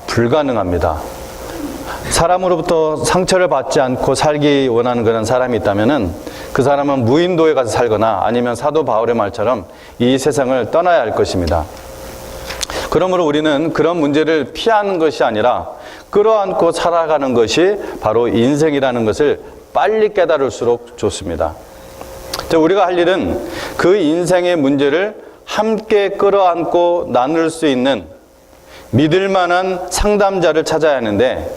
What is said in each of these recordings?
불가능합니다. 사람으로부터 상처를 받지 않고 살기 원하는 그런 사람이 있다면은 그 사람은 무인도에 가서 살거나 아니면 사도 바울의 말처럼 이 세상을 떠나야 할 것입니다. 그러므로 우리는 그런 문제를 피하는 것이 아니라 끌어안고 살아가는 것이 바로 인생이라는 것을 빨리 깨달을수록 좋습니다. 우리가 할 일은 그 인생의 문제를 함께 끌어안고 나눌 수 있는 믿을 만한 상담자를 찾아야 하는데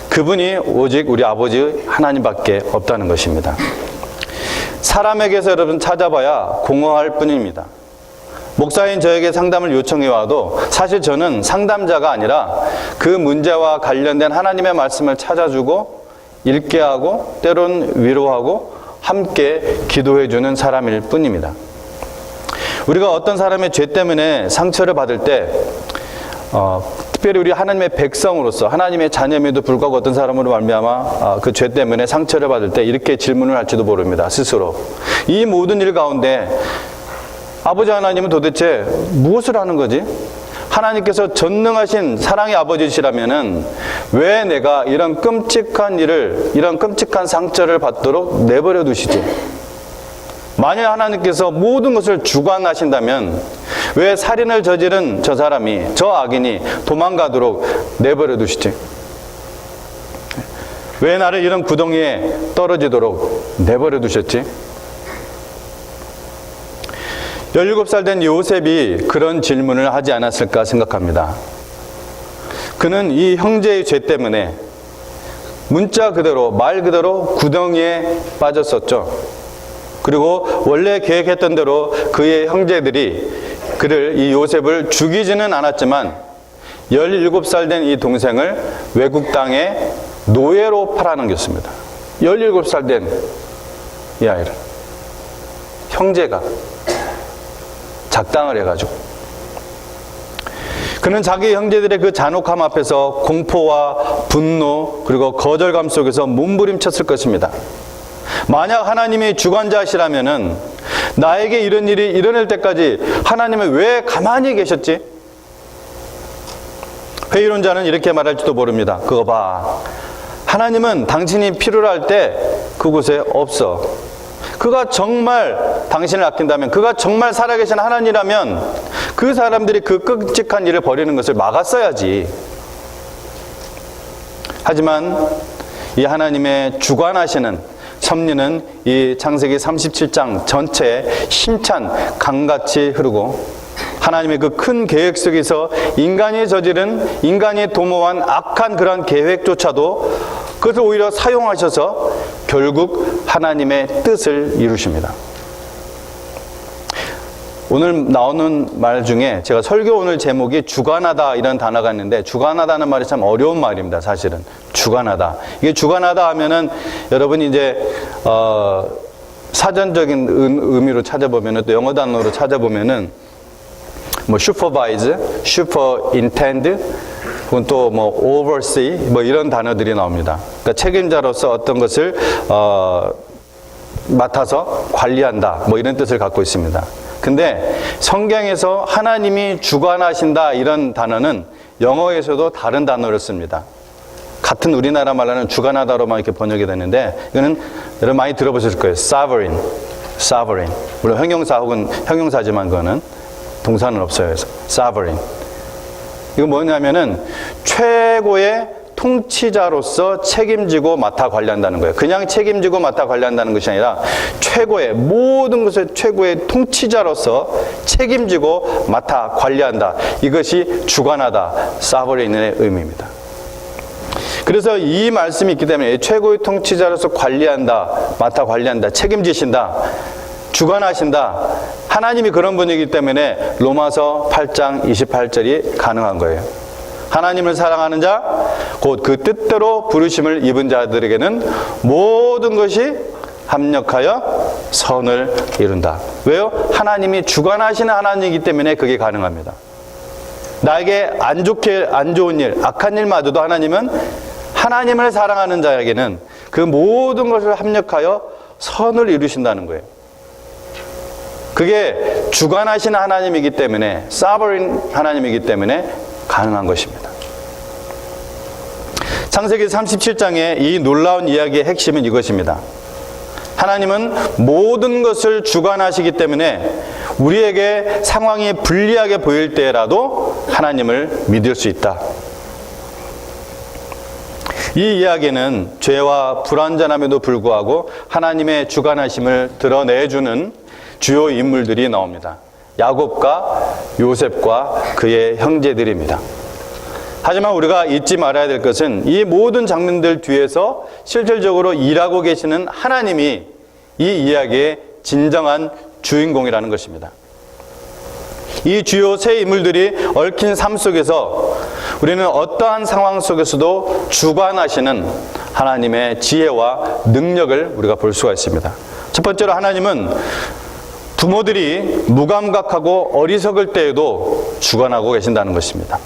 그분이 오직 우리 아버지 하나님밖에 없다는 것입니다. 사람에게서 여러분 찾아봐야 공허할 뿐입니다. 목사인 저에게 상담을 요청해 와도 사실 저는 상담자가 아니라 그 문제와 관련된 하나님의 말씀을 찾아주고 읽게 하고 때론 위로하고 함께 기도해 주는 사람일 뿐입니다. 우리가 어떤 사람의 죄 때문에 상처를 받을 때 특별히 우리 하나님의 백성으로서 하나님의 자녀임에도 불구하고 어떤 사람으로 말미암아 그 죄 때문에 상처를 받을 때 이렇게 질문을 할지도 모릅니다. 스스로 이 모든 일 가운데 아버지 하나님은 도대체 무엇을 하는 거지? 하나님께서 전능하신 사랑의 아버지시라면은 왜 내가 이런 끔찍한 일을, 이런 끔찍한 상처를 받도록 내버려 두시지? 만약 하나님께서 모든 것을 주관하신다면 왜 살인을 저지른 저 사람이, 저 악인이 도망가도록 내버려 두시지? 왜 나를 이런 구덩이에 떨어지도록 내버려 두셨지? 17살 된 요셉이 그런 질문을 하지 않았을까 생각합니다. 그는 이 형제의 죄 때문에 문자 그대로, 말 그대로 구덩이에 빠졌었죠. 그리고 원래 계획했던 대로 그의 형제들이 이 요셉을 죽이지는 않았지만 17살 된 이 동생을 외국 땅에 노예로 팔아넘겼습니다. 17살 된 이 아이를 형제가 작당을 해가지고 그는 자기 형제들의 그 잔혹함 앞에서 공포와 분노 그리고 거절감 속에서 몸부림쳤을 것입니다. 만약 하나님이 주관자시라면은 나에게 이런 일이 일어날 때까지 하나님은 왜 가만히 계셨지? 회의론자는 이렇게 말할지도 모릅니다. 그거 봐, 하나님은 당신이 필요로 할 때 그곳에 없어. 그가 정말 당신을 아낀다면, 그가 정말 살아계신 하나님이라면 그 사람들이 그 끔찍한 일을 벌이는 것을 막았어야지. 하지만 이 하나님의 주관하시는 섭리는 이 창세기 37장 전체에 힘찬 강같이 흐르고 하나님의 그 큰 계획 속에서 인간이 저지른, 인간이 도모한 악한 그런 계획조차도 그것을 오히려 사용하셔서 결국 하나님의 뜻을 이루십니다. 오늘 나오는 말 중에 제가 설교 오늘 제목이 주관하다 이런 단어가 있는데, 주관하다는 말이 참 어려운 말입니다. 사실은 주관하다, 이게 주관하다 하면은 여러분이 이제 사전적인 의미로 찾아보면은, 또 영어 단어로 찾아보면은 뭐 supervise, superintend, 혹은 또 뭐 oversee, 뭐 이런 단어들이 나옵니다. 그러니까 책임자로서 어떤 것을 맡아서 관리한다, 뭐 이런 뜻을 갖고 있습니다. 근데 성경에서 하나님이 주관하신다 이런 단어는 영어에서도 다른 단어를 씁니다. 같은 우리나라 말로는 주관하다로만 이렇게 번역이 되는데, 이거는 여러분 많이 들어보셨을 거예요. sovereign, sovereign. 물론 형용사 혹은 형용사지만 그거는 동사는 없어요. 그래서 sovereign. 이거 뭐냐면은 최고의 통치자로서 책임지고 맡아 관리한다는 거예요. 그냥 책임지고 맡아 관리한다는 것이 아니라 최고의, 모든 것의 최고의 통치자로서 책임지고 맡아 관리한다. 이것이 주관하다, sovereign의 의미입니다. 그래서 이 말씀이 있기 때문에 최고의 통치자로서 관리한다, 맡아 관리한다, 책임지신다, 주관하신다, 하나님이 그런 분이기 때문에 로마서 8장 28절이 가능한 거예요. 하나님을 사랑하는 자, 곧 그 뜻대로 부르심을 입은 자들에게는 모든 것이 합력하여 선을 이룬다. 왜요? 하나님이 주관하시는 하나님이기 때문에 그게 가능합니다. 나에게 안 좋은 일, 악한 일마저도 하나님은 하나님을 사랑하는 자에게는 그 모든 것을 합력하여 선을 이루신다는 거예요. 그게 주관하시는 하나님이기 때문에, sovereign 하나님이기 때문에 가능한 것입니다. 창세기 37장의 이 놀라운 이야기의 핵심은 이것입니다. 하나님은 모든 것을 주관하시기 때문에 우리에게 상황이 불리하게 보일 때라도 하나님을 믿을 수 있다. 이 이야기는 죄와 불완전함에도 불구하고 하나님의 주관하심을 드러내주는 주요 인물들이 나옵니다. 야곱과 요셉과 그의 형제들입니다. 하지만 우리가 잊지 말아야 될 것은 이 모든 장면들 뒤에서 실질적으로 일하고 계시는 하나님이 이 이야기의 진정한 주인공이라는 것입니다. 이 주요 세 인물들이 얽힌 삶 속에서 우리는 어떠한 상황 속에서도 주관하시는 하나님의 지혜와 능력을 우리가 볼 수가 있습니다. 첫 번째로 하나님은 부모들이 무감각하고 어리석을 때에도 주관하고 계신다는 것입니다.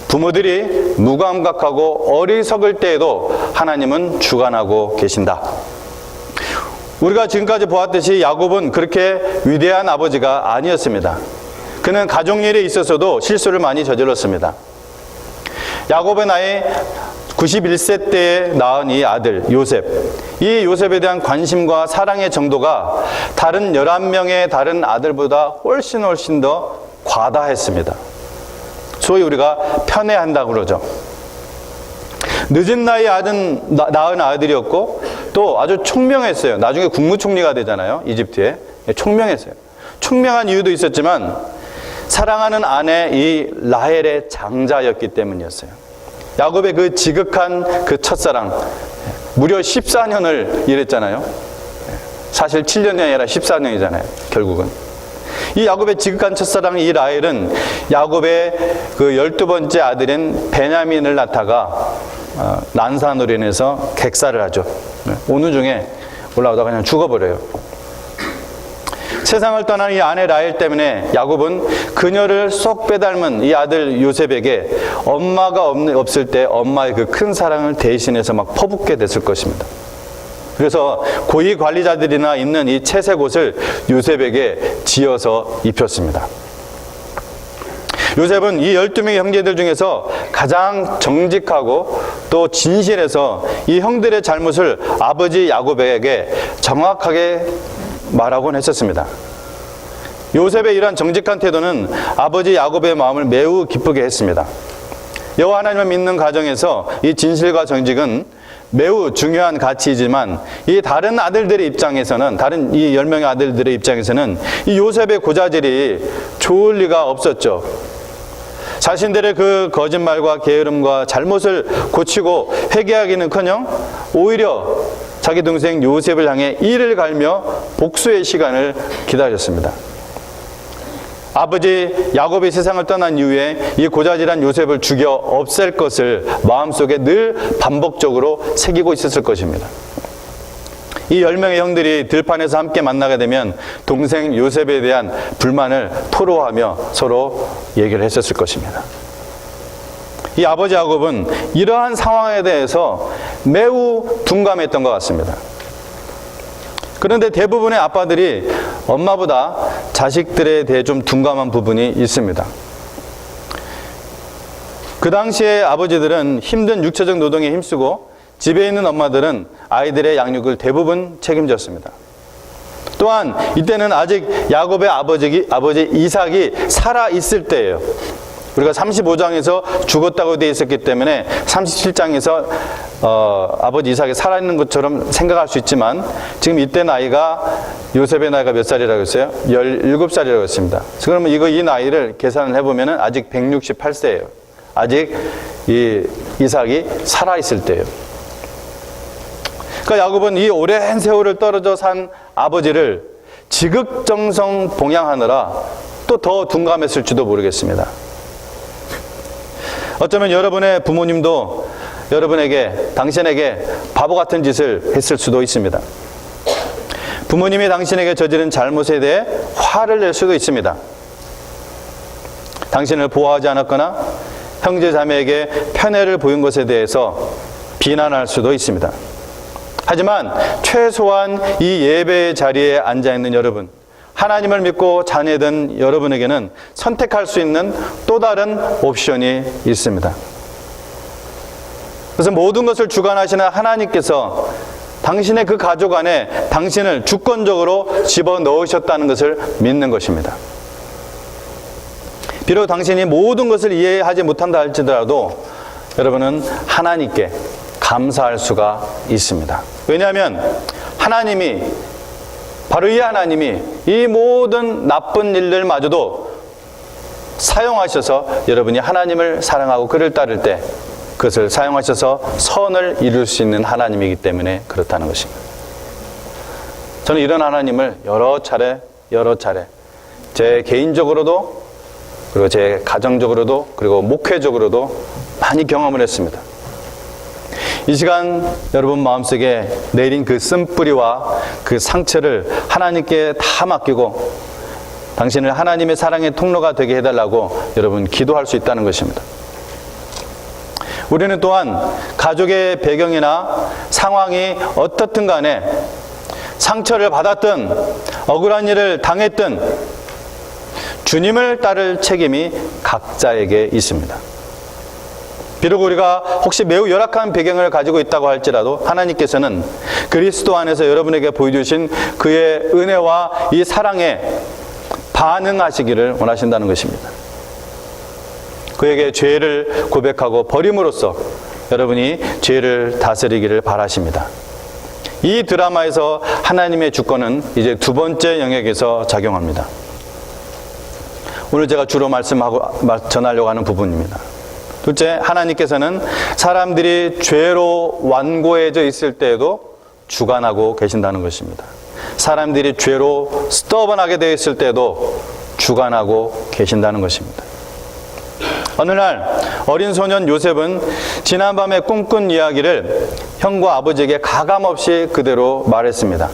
부모들이 무감각하고 어리석을 때에도 하나님은 주관하고 계신다. 우리가 지금까지 보았듯이 야곱은 그렇게 위대한 아버지가 아니었습니다. 그는 가족일에 있어서도 실수를 많이 저질렀습니다. 야곱의 나이 91세 때에 낳은 이 아들 요셉, 이 요셉에 대한 관심과 사랑의 정도가 다른 11명의 다른 아들보다 훨씬 더 과다했습니다. 소위 우리가 편애한다고 그러죠. 늦은 나이에 낳은 아들이었고 또 아주 총명했어요. 나중에 국무총리가 되잖아요. 이집트에. 총명했어요. 총명한 이유도 있었지만 사랑하는 아내 이 라헬의 장자였기 때문이었어요. 야곱의 그 지극한 그 첫사랑, 무려 14년을 일했잖아요. 사실 7년이 아니라 14년이잖아요. 결국은. 이 야곱의 지극한 첫사랑 이 라헬은 야곱의 그 12번째 아들인 베냐민을 낳다가 난산으로 인해서 객사를 하죠. 오는 중에 올라오다가 그냥 죽어버려요. 세상을 떠난 이 아내 라헬 때문에 야곱은 그녀를 쏙 빼닮은 이 아들 요셉에게 엄마가 없을 때 엄마의 그 큰 사랑을 대신해서 막 퍼붓게 됐을 것입니다. 그래서 고위 관리자들이나 입는 이 채색 옷을 요셉에게 지어서 입혔습니다. 요셉은 이 12명의 형제들 중에서 가장 정직하고 또 진실해서 이 형들의 잘못을 아버지 야곱에게 정확하게 말하곤 했었습니다. 요셉의 이러한 정직한 태도는 아버지 야곱의 마음을 매우 기쁘게 했습니다. 여호와 하나님을 믿는 가정에서 이 진실과 정직은 매우 중요한 가치이지만 이 다른 아들들의 입장에서는, 다른 이 10명의 아들들의 입장에서는 이 요셉의 고자질이 좋을 리가 없었죠. 자신들의 그 거짓말과 게으름과 잘못을 고치고 회개하기는커녕 오히려 자기 동생 요셉을 향해 이를 갈며 복수의 시간을 기다렸습니다. 아버지 야곱이 세상을 떠난 이후에 이 고자질한 요셉을 죽여 없앨 것을 마음속에 늘 반복적으로 새기고 있었을 것입니다. 이 10명의 형들이 들판에서 함께 만나게 되면 동생 요셉에 대한 불만을 토로하며 서로 얘기를 했었을 것입니다. 이 아버지 야곱은 이러한 상황에 대해서 매우 둔감했던 것 같습니다. 그런데 대부분의 아빠들이 엄마보다 자식들에 대해 좀 둔감한 부분이 있습니다. 그 당시에 아버지들은 힘든 육체적 노동에 힘쓰고 집에 있는 엄마들은 아이들의 양육을 대부분 책임졌습니다. 또한 이때는 아직 야곱의 아버지 이삭이 살아있을 때예요. 우리가 35장에서 죽었다고 되어 있었기 때문에 37장에서 아버지 이삭이 살아있는 것처럼 생각할 수 있지만 지금 이때 나이가 요셉의 나이가 몇 살이라고 했어요? 17살이라고 했습니다. 그러면 이 나이를 계산을 해보면 아직 168세예요. 아직 이 이삭이 살아있을 때예요. 그러니까 야곱은 이 오랜 세월을 떨어져 산 아버지를 지극정성 봉양하느라 또 더 둔감했을지도 모르겠습니다. 어쩌면 여러분의 부모님도 당신에게 바보 같은 짓을 했을 수도 있습니다. 부모님이 당신에게 저지른 잘못에 대해 화를 낼 수도 있습니다. 당신을 보호하지 않았거나 형제 자매에게 편애를 보인 것에 대해서 비난할 수도 있습니다. 하지만 최소한 이 예배의 자리에 앉아있는 여러분, 하나님을 믿고 자녀된 여러분에게는 선택할 수 있는 또 다른 옵션이 있습니다. 그래서 모든 것을 주관하시는 하나님께서 당신의 그 가족 안에 당신을 주권적으로 집어넣으셨다는 것을 믿는 것입니다. 비록 당신이 모든 것을 이해하지 못한다 할지라도 여러분은 하나님께 감사할 수가 있습니다. 왜냐하면 하나님이, 바로 이 하나님이 이 모든 나쁜 일들마저도 사용하셔서 여러분이 하나님을 사랑하고 그를 따를 때 그것을 사용하셔서 선을 이룰 수 있는 하나님이기 때문에 그렇다는 것입니다. 저는 이런 하나님을 여러 차례 제 개인적으로도 그리고 제 가정적으로도 그리고 목회적으로도 많이 경험을 했습니다. 이 시간 여러분 마음속에 내린 그 쓴뿌리와 그 상처를 하나님께 다 맡기고 당신을 하나님의 사랑의 통로가 되게 해달라고 여러분 기도할 수 있다는 것입니다. 우리는 또한 가족의 배경이나 상황이 어떻든 간에 상처를 받았든 억울한 일을 당했든 주님을 따를 책임이 각자에게 있습니다. 비록 우리가 혹시 매우 열악한 배경을 가지고 있다고 할지라도 하나님께서는 그리스도 안에서 여러분에게 보여주신 그의 은혜와 이 사랑에 반응하시기를 원하신다는 것입니다. 그에게 죄를 고백하고 버림으로써 여러분이 죄를 다스리기를 바라십니다. 이 드라마에서 하나님의 주권은 이제 두 번째 영역에서 작용합니다. 오늘 제가 주로 전하려고 하는 부분입니다. 둘째, 하나님께서는 사람들이 죄로 완고해져 있을 때에도 주관하고 계신다는 것입니다. 사람들이 죄로 스터번하게 되어 있을 때에도 주관하고 계신다는 것입니다. 어느 날 어린 소년 요셉은 지난밤에 꿈꾼 이야기를 형과 아버지에게 가감없이 그대로 말했습니다.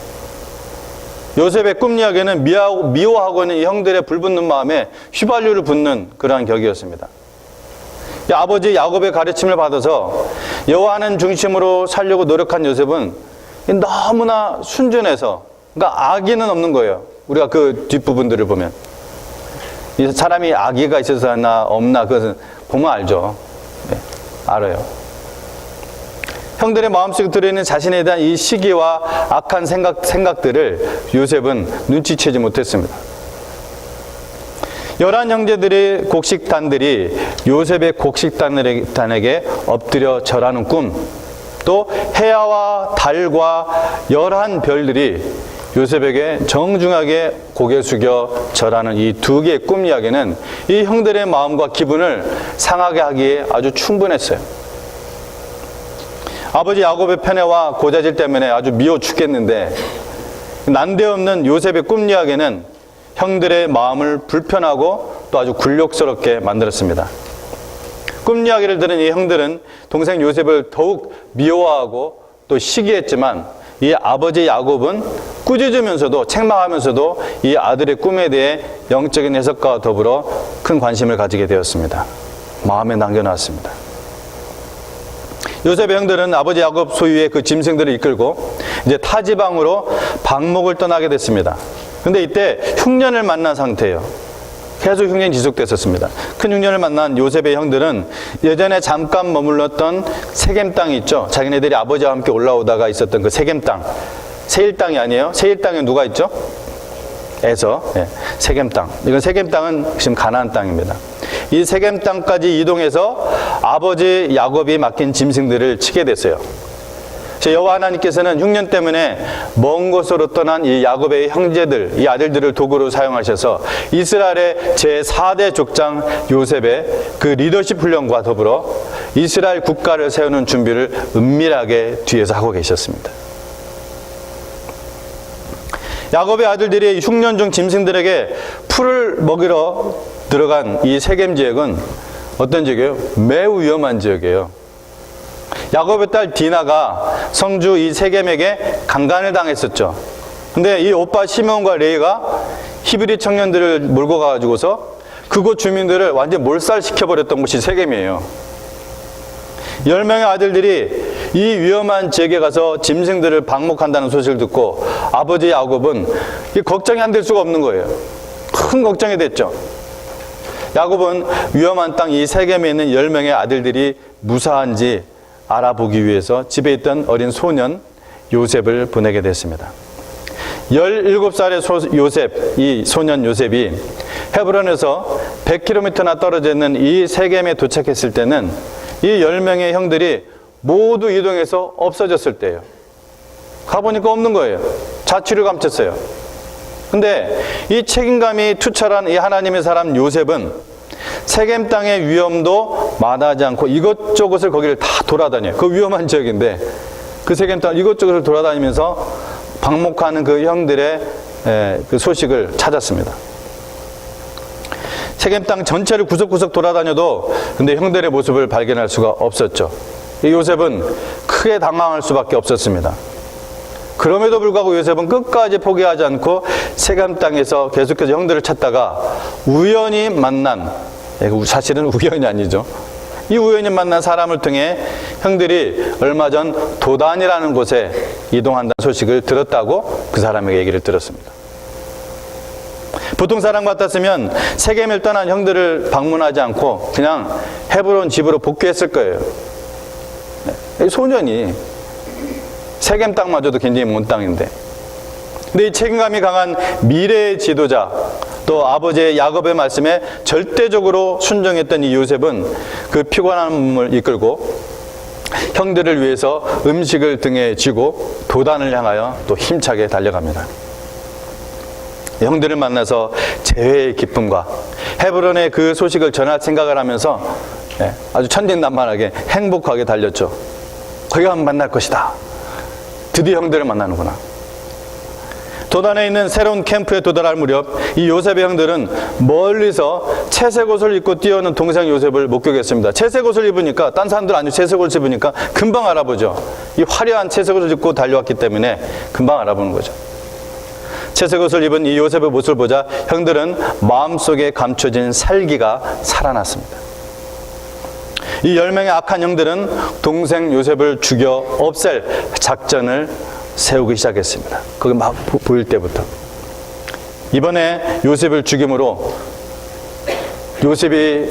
요셉의 꿈 이야기는 미워하고 있는 이 형들의 불붙는 마음에 휘발유를 붓는 그러한 격이었습니다. 아버지 야곱의 가르침을 받아서 여호와는 중심으로 살려고 노력한 요셉은 너무나 순전해서, 그러니까 악의는 없는 거예요. 우리가 그 뒷부분들을 보면 이 사람이 악의가 있어서나 없나 그것은 보면 알죠. 네, 알아요. 형들의 마음속에 들어있는 자신에 대한 이 시기와 악한 생각들을 요셉은 눈치채지 못했습니다. 11 형제들의 곡식단들이 요셉의 곡식단에게 엎드려 절하는 꿈, 또 해와 달과 11 별들이 요셉에게 정중하게 고개 숙여 절하는 이 두 개의 꿈 이야기는 이 형들의 마음과 기분을 상하게 하기에 아주 충분했어요. 아버지 야곱의 편애와 고자질 때문에 아주 미워 죽겠는데 난데없는 요셉의 꿈 이야기는 형들의 마음을 불편하고 또 아주 굴욕스럽게 만들었습니다. 꿈 이야기를 들은 이 형들은 동생 요셉을 더욱 미워하고 또 시기했지만 이 아버지 야곱은 꾸짖으면서도 책망하면서도 이 아들의 꿈에 대해 영적인 해석과 더불어 큰 관심을 가지게 되었습니다. 마음에 남겨놨습니다. 요셉의 형들은 아버지 야곱 소유의 그 짐승들을 이끌고 이제 타 지방으로 방목을 떠나게 됐습니다. 근데 이때 흉년을 만난 상태예요. 계속 흉년이 지속됐었습니다. 큰 흉년을 만난 요셉의 형들은 예전에 잠깐 머물렀던 세겜 땅이 있죠. 자기네들이 아버지와 함께 올라오다가 있었던 그 세겜 땅. 세일 땅이 아니에요. 세일 땅에 누가 있죠? 에서. 네, 세겜 땅. 이건 세겜 땅은 지금 가나안 땅입니다. 이 세겜 땅까지 이동해서 아버지 야곱이 맡긴 짐승들을 치게 됐어요. 여호와 하나님께서는 흉년 때문에 먼 곳으로 떠난 이 야곱의 형제들, 이 아들들을 도구로 사용하셔서 이스라엘의 제4대 족장 요셉의 그 리더십 훈련과 더불어 이스라엘 국가를 세우는 준비를 은밀하게 뒤에서 하고 계셨습니다. 야곱의 아들들이 흉년 중 짐승들에게 풀을 먹이러 들어간 이 세겜 지역은 어떤 지역이에요? 매우 위험한 지역이에요. 야곱의 딸 디나가 성주 이 세겜에게 강간을 당했었죠. 근데 이 오빠 시몬과 레이가 히브리 청년들을 몰고 가가지고서 그곳 주민들을 완전 몰살시켜버렸던 곳이 세겜이에요. 10명의 아들들이 이 위험한 지역에 가서 짐승들을 방목한다는 소식을 듣고 아버지 야곱은 걱정이 안 될 수가 없는 거예요. 큰 걱정이 됐죠. 야곱은 위험한 땅 이 세겜에 있는 10명의 아들들이 무사한지 알아보기 위해서 집에 있던 어린 소년 요셉을 보내게 됐습니다. 17살의 요셉, 이 소년 요셉이 헤브론에서 100km나 떨어져 있는 이 세겜에 도착했을 때는 이 10명의 형들이 모두 이동해서 없어졌을 때예요. 가보니까 없는 거예요. 자취를 감췄어요. 근데 이 책임감이 투철한 이 하나님의 사람 요셉은 세겜 땅의 위험도 마다하지 않고 이것저것을 거기를 다 돌아다녀요. 그 위험한 지역인데 그 세겜 땅 이것저것을 돌아다니면서 방목하는 그 형들의 그 소식을 찾았습니다. 세겜 땅 전체를 구석구석 돌아다녀도 근데 형들의 모습을 발견할 수가 없었죠. 이 요셉은 크게 당황할 수밖에 없었습니다. 그럼에도 불구하고 요셉은 끝까지 포기하지 않고 세겜 땅에서 계속해서 형들을 찾다가 우연히 만난, 사실은 우연이 아니죠. 이 우연히 만난 사람을 통해 형들이 얼마 전 도단이라는 곳에 이동한다는 소식을 들었다고 그 사람에게 얘기를 들었습니다. 보통 사람 같았으면 세겜을 떠난 형들을 방문하지 않고 그냥 헤브론 집으로 복귀했을 거예요. 이 소년이 세겜 땅마저도 굉장히 먼 땅인데, 근데 이 책임감이 강한 미래의 지도자, 또 아버지의 야곱의 말씀에 절대적으로 순종했던 이 요셉은 그 피곤한 몸을 이끌고 형들을 위해서 음식을 등에 쥐고 도단을 향하여 또 힘차게 달려갑니다. 형들을 만나서 재회의 기쁨과 헤브론의 그 소식을 전할 생각을 하면서 아주 천진난만하게 행복하게 달렸죠. 거기 가면 만날 것이다. 드디어 형들을 만나는구나. 도단에 있는 새로운 캠프에 도달할 무렵 이 요셉의 형들은 멀리서 채색 옷을 입고 뛰어오는 동생 요셉을 목격했습니다. 채색 옷을 입으니까 딴 사람들 아니고 채색 옷을 입으니까 금방 알아보죠. 이 화려한 채색 옷을 입고 달려왔기 때문에 금방 알아보는 거죠. 채색 옷을 입은 이 요셉의 모습을 보자 형들은 마음속에 감춰진 살기가 살아났습니다. 이 10명의 악한 형들은 동생 요셉을 죽여 없앨 작전을 세우기 시작했습니다. 그게 막 보일 때부터. 이번에 요셉을 죽임으로 요셉이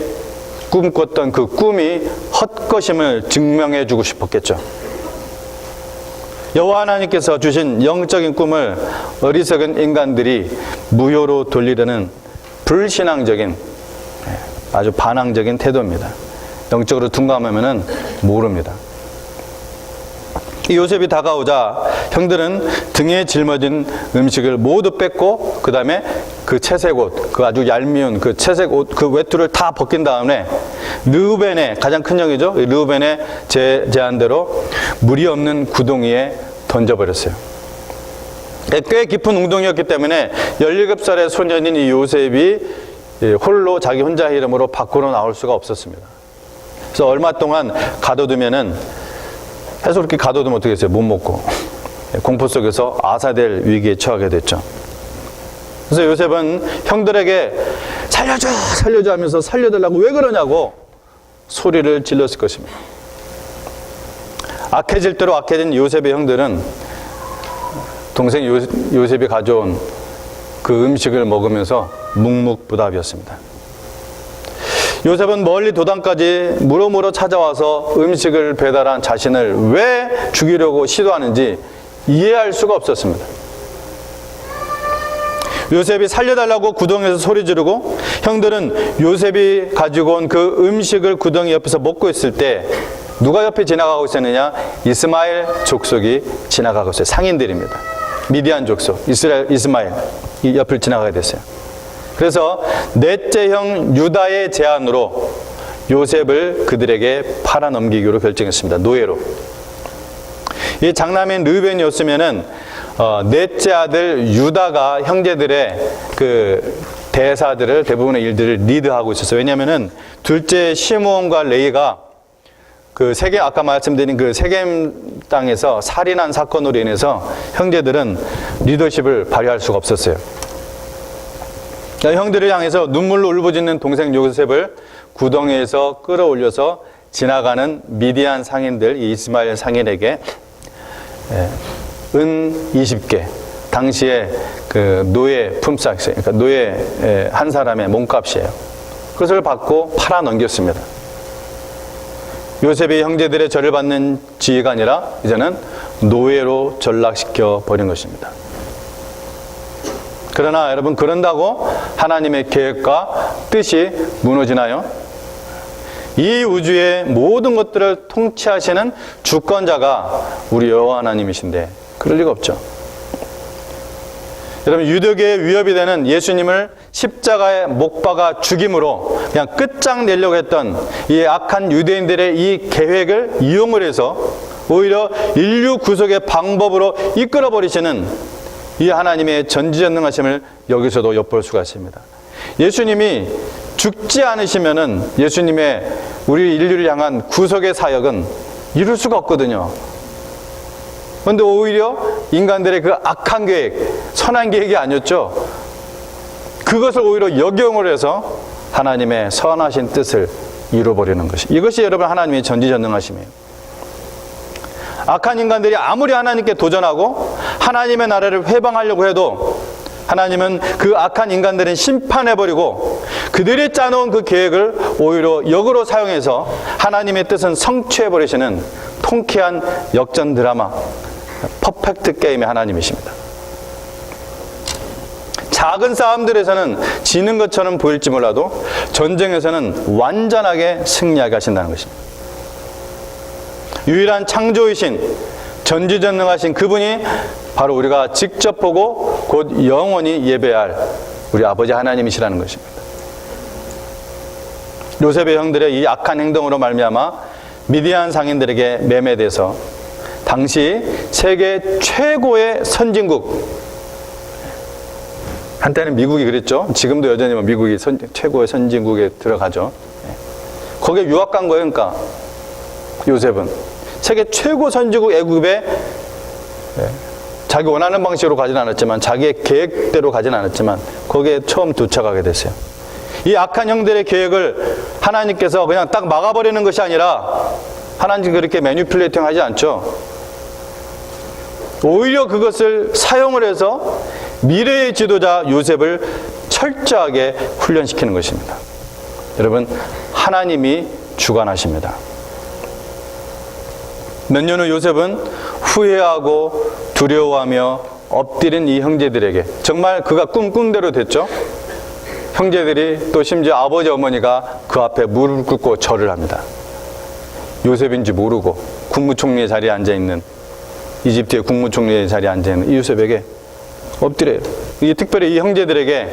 꿈꿨던 그 꿈이 헛것임을 증명해 주고 싶었겠죠. 여호와 하나님께서 주신 영적인 꿈을 어리석은 인간들이 무효로 돌리려는 불신앙적인 아주 반항적인 태도입니다. 영적으로 둔감하면은 모릅니다. 이 요셉이 다가오자 형들은 등에 짊어진 음식을 모두 뺏고 그 다음에 그 채색 옷, 그 아주 얄미운 그 채색 옷, 그 외투를 다 벗긴 다음에 르우벤의 가장 큰 형이죠. 르우벤의 제안대로 물이 없는 구덩이에 던져버렸어요. 꽤 깊은 웅덩이였기 때문에 17살의 소년인 이 요셉이 홀로 자기 혼자 이름으로 밖으로 나올 수가 없었습니다. 그래서 얼마 동안 가둬두면은 해서 그렇게 가둬두면 어떻게 했어요? 못 먹고 공포 속에서 아사될 위기에 처하게 됐죠. 그래서 요셉은 형들에게 살려줘 살려줘 하면서 살려달라고 왜 그러냐고 소리를 질렀을 것입니다. 악해질 대로 악해진 요셉의 형들은 동생 요셉이 가져온 그 음식을 먹으면서 묵묵부답이었습니다. 요셉은 멀리 도단까지 물어물어 찾아와서 음식을 배달한 자신을 왜 죽이려고 시도하는지 이해할 수가 없었습니다. 요셉이 살려달라고 구덩이에서 소리 지르고 형들은 요셉이 가지고 온 그 음식을 구덩이 옆에서 먹고 있을 때 누가 옆에 지나가고 있었느냐? 이스마엘 족속이 지나가고 있어요. 상인들입니다. 미디안 족속, 이스마엘 이 옆을 지나가게 됐어요. 그래서 넷째 형 유다의 제안으로 요셉을 그들에게 팔아넘기기로 결정했습니다. 노예로. 이 장남인 르우벤이었으면은 넷째 아들 유다가 형제들의 그 대사들을 대부분의 일들을 리드하고 있었어요. 왜냐하면은 둘째 시므온과 레이가 그 세겜 아까 말씀드린 그 세겜 땅에서 살인한 사건으로 인해서 형제들은 리더십을 발휘할 수가 없었어요. 형들을 향해서 눈물로 울부짖는 동생 요셉을 구덩이에서 끌어올려서 지나가는 미디안 상인들, 이 이스마엘 상인에게 은 20개, 당시에 그 노예 품삯, 그러니까 노예 한 사람의 몸값이에요. 그것을 받고 팔아 넘겼습니다. 요셉이 형제들의 절을 받는 지위가 아니라 이제는 노예로 전락시켜 버린 것입니다. 그러나 여러분, 그런다고 하나님의 계획과 뜻이 무너지나요? 이 우주의 모든 것들을 통치하시는 주권자가 우리 여호와 하나님이신데 그럴 리가 없죠. 여러분, 유대교의 위협이 되는 예수님을 십자가에 못 박아 죽임으로 그냥 끝장내려고 했던 이 악한 유대인들의 이 계획을 이용을 해서 오히려 인류 구속의 방법으로 이끌어버리시는 이 하나님의 전지전능하심을 여기서도 엿볼 수가 있습니다. 예수님이 죽지 않으시면은 예수님의 우리 인류를 향한 구속의 사역은 이룰 수가 없거든요. 그런데 오히려 인간들의 그 악한 계획, 선한 계획이 아니었죠. 그것을 오히려 역용을 해서 하나님의 선하신 뜻을 이루어버리는 것이, 이것이 여러분 하나님의 전지전능하심이에요. 악한 인간들이 아무리 하나님께 도전하고 하나님의 나라를 회방하려고 해도 하나님은 그 악한 인간들은 심판해버리고 그들이 짜놓은 그 계획을 오히려 역으로 사용해서 하나님의 뜻은 성취해버리시는 통쾌한 역전 드라마, 퍼펙트 게임의 하나님이십니다. 작은 싸움들에서는 지는 것처럼 보일지 몰라도 전쟁에서는 완전하게 승리하게 하신다는 것입니다. 유일한 창조이신 전지전능하신 그분이 바로 우리가 직접 보고 곧 영원히 예배할 우리 아버지 하나님이시라는 것입니다. 요셉의 형들의 이 악한 행동으로 말미암아 미디안 상인들에게 매매돼서 당시 세계 최고의 선진국, 한때는 미국이 그랬죠. 지금도 여전히 미국이 최고의 선진국에 들어가죠. 거기에 유학 간 거예요. 그러니까 요셉은 세계 최고 선진국 애굽에 자기 원하는 방식으로 가진 않았지만, 자기의 계획대로 가진 않았지만 거기에 처음 도착하게 됐어요. 이 악한 형들의 계획을 하나님께서 그냥 딱 막아버리는 것이 아니라 하나님 그렇게 매니플레이팅 하지 않죠. 오히려 그것을 사용을 해서 미래의 지도자 요셉을 철저하게 훈련시키는 것입니다. 여러분, 하나님이 주관하십니다. 몇 년 후 요셉은 후회하고 두려워하며 엎드린 이 형제들에게, 정말 그가 꿈꾼 대로 됐죠. 형제들이 또 심지어 아버지 어머니가 그 앞에 무릎을 꿇고 절을 합니다. 요셉인지 모르고 국무총리의 자리에 앉아있는, 이집트의 국무총리의 자리에 앉아있는 이 요셉에게 엎드려요. 특별히 이 형제들에게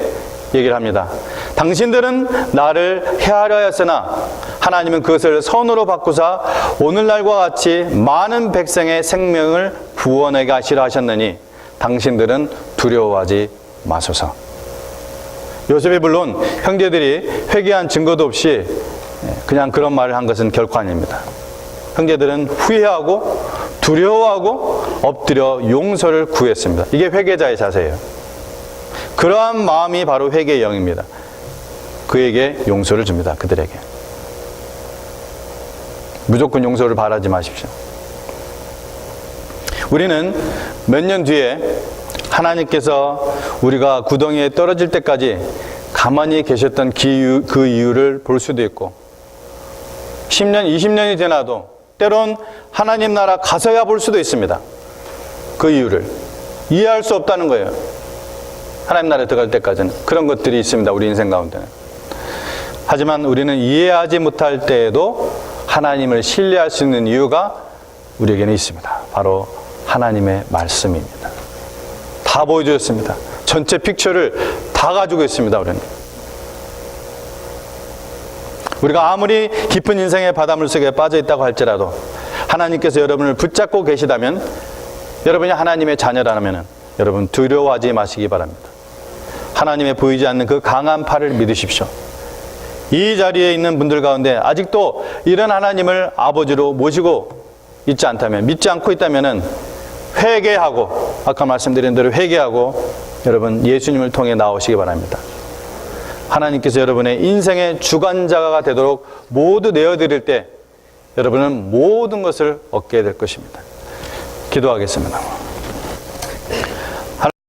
얘기를 합니다. 당신들은 나를 해하려 하였으나 하나님은 그것을 선으로 바꾸사 오늘날과 같이 많은 백성의 생명을 구원하게 하시려 하셨느니 당신들은 두려워하지 마소서. 요셉이 물론 형제들이 회개한 증거도 없이 그냥 그런 말을 한 것은 결코 아닙니다. 형제들은 후회하고 두려워하고 엎드려 용서를 구했습니다. 이게 회개자의 자세예요. 그러한 마음이 바로 회개의 영입니다. 그에게 용서를 줍니다. 그들에게. 무조건 용서를 바라지 마십시오. 우리는 몇 년 뒤에 하나님께서 우리가 구덩이에 떨어질 때까지 가만히 계셨던 그 이유를 볼 수도 있고, 10년, 20년이 지나도 때론 하나님 나라 가서야 볼 수도 있습니다. 그 이유를 이해할 수 없다는 거예요. 하나님 나라에 들어갈 때까지는 그런 것들이 있습니다. 우리 인생 가운데는. 하지만 우리는 이해하지 못할 때에도 하나님을 신뢰할 수 있는 이유가 우리에게는 있습니다. 바로 하나님의 말씀입니다. 다 보여주셨습니다. 전체 픽처를 다 가지고 있습니다. 우리가 아무리 깊은 인생의 바닷물 속에 빠져 있다고 할지라도 하나님께서 여러분을 붙잡고 계시다면, 여러분이 하나님의 자녀라면 여러분 두려워하지 마시기 바랍니다. 하나님의 보이지 않는 그 강한 팔을 믿으십시오. 이 자리에 있는 분들 가운데 아직도 이런 하나님을 아버지로 모시고 있지 않다면, 믿지 않고 있다면 회개하고, 아까 말씀드린 대로 회개하고 여러분 예수님을 통해 나오시기 바랍니다. 하나님께서 여러분의 인생의 주관자가 되도록 모두 내어드릴 때 여러분은 모든 것을 얻게 될 것입니다. 기도하겠습니다.